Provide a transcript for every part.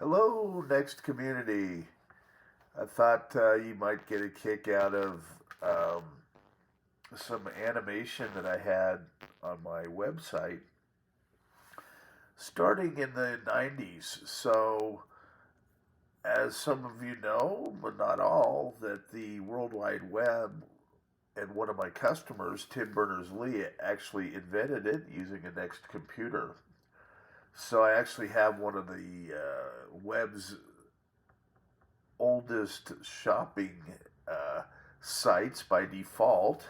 Hello, NeXT community. I thought you might get a kick out of um, some animation that I had on my website starting in the 90's. So, as some of you know, but not all, that the World Wide Web and one of my customers, Tim Berners-Lee, actually invented it using a NeXT computer. So I actually have one of the web's oldest shopping uh, sites by default,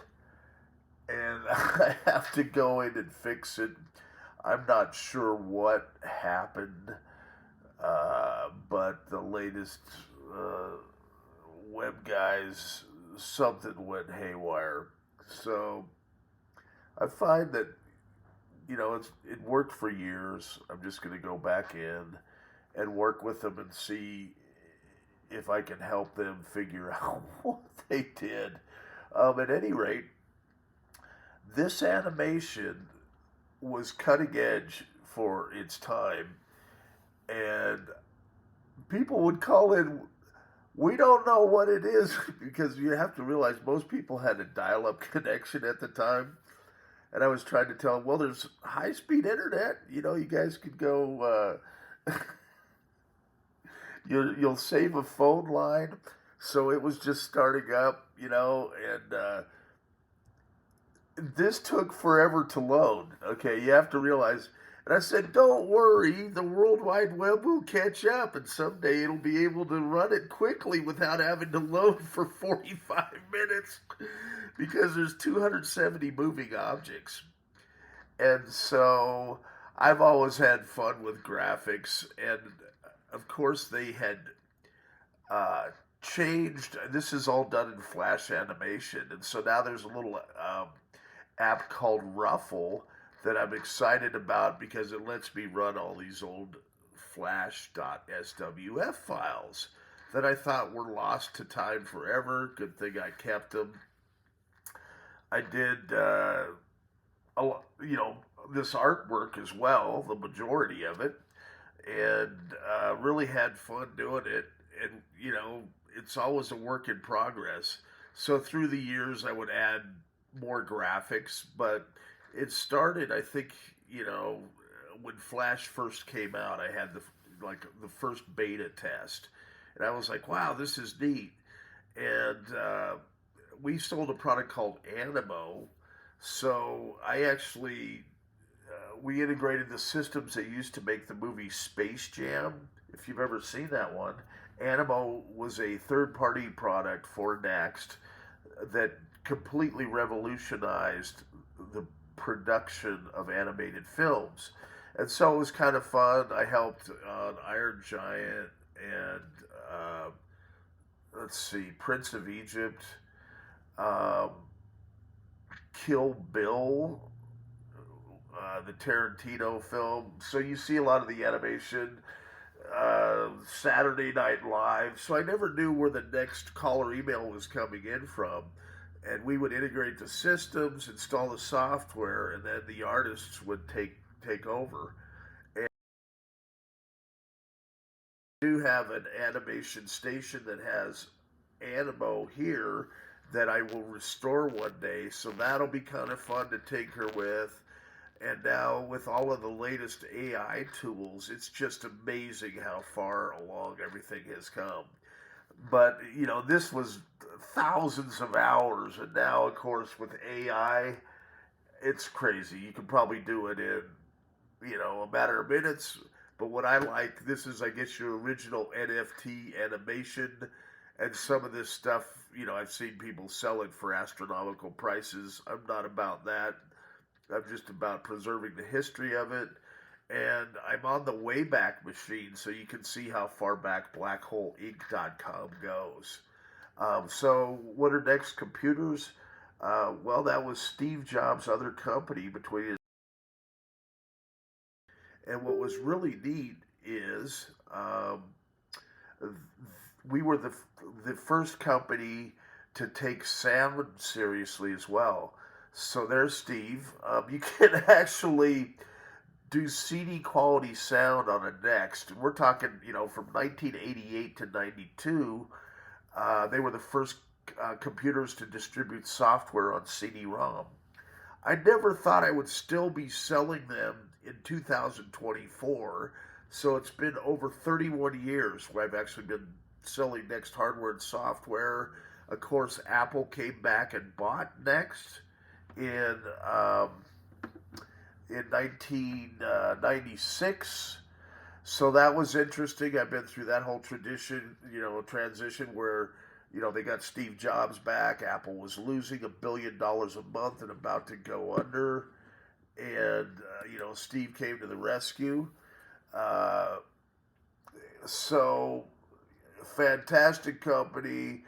and I have to go in and fix it. I'm not sure what happened, but the latest uh, web guys, something went haywire. So I find that it worked for years. I'm just going to go back in and work with them and see if I can help them figure out what they did. At any rate, this animation was cutting edge for its time, and people would call in. We don't know what it is because you have to realize most people had a dial up connection at the time. And I was trying to tell them, well, there's high speed internet. You guys could go. You'll save a phone line. So it was just starting up, and this took forever to load. Okay, you have to realize. And I said, don't worry, the World Wide Web will catch up, and someday it'll be able to run it quickly without having to load for 45 minutes because there's 270 moving objects. And so I've always had fun with graphics, and of course they had uh, changed. This is all done in Flash animation, and so now there's a little app called Ruffle that I'm excited about because it lets me run all these old Flash.swf files that I thought were lost to time forever. Good thing I kept them. I did, this artwork as well, the majority of it, and really had fun doing it. And it's always a work in progress. So through the years, I would add more graphics, but it started, I think, when Flash first came out, I had the first beta test, and I was like, wow, this is neat. And we sold a product called Animo, so I actually we integrated the systems that used to make the movie Space Jam. If you've ever seen that one, Animo was a third-party product for NeXT that completely revolutionized the production of animated films. And so it was kind of fun. I helped on Iron Giant and let's see, Prince of Egypt, um, Kill Bill, the Tarantino film. So you see a lot of the animation. Saturday Night Live. So I never knew where the next call or email was coming in from. And we would integrate the systems, install the software, and then the artists would take over. And I do have an animation station that has Animo here that I will restore one day. So that'll be kind of fun to tinker with. And now, with all of the latest AI tools, it's just amazing how far along everything has come. But, this was thousands of hours. And now, of course, with AI, it's crazy. You can probably do it in, a matter of minutes. But what I like, this is, I guess, your original NFT animation. And some of this stuff, I've seen people sell it for astronomical prices. I'm not about that. I'm just about preserving the history of it. And I'm on the wayback machine, so you can see how far back blackholeinc.com goes. So, what are NeXT computers? Well, that was Steve Jobs' other company between his. And what was really neat is we were the first company to take sound seriously as well. So there's Steve. You can actually do CD quality sound on a NeXT. We're talking, from 1988 to 92. They were the first computers to distribute software on CD-ROM. I never thought I would still be selling them in 2024. So it's been over 31 years where I've actually been selling NeXT hardware and software. Of course, Apple came back and bought NeXT in um, in 1996. So that was interesting. I've been through that whole transition where, they got Steve Jobs back. Apple was losing $1 billion a month and about to go under. And, Steve came to the rescue. Uh, so, fantastic company.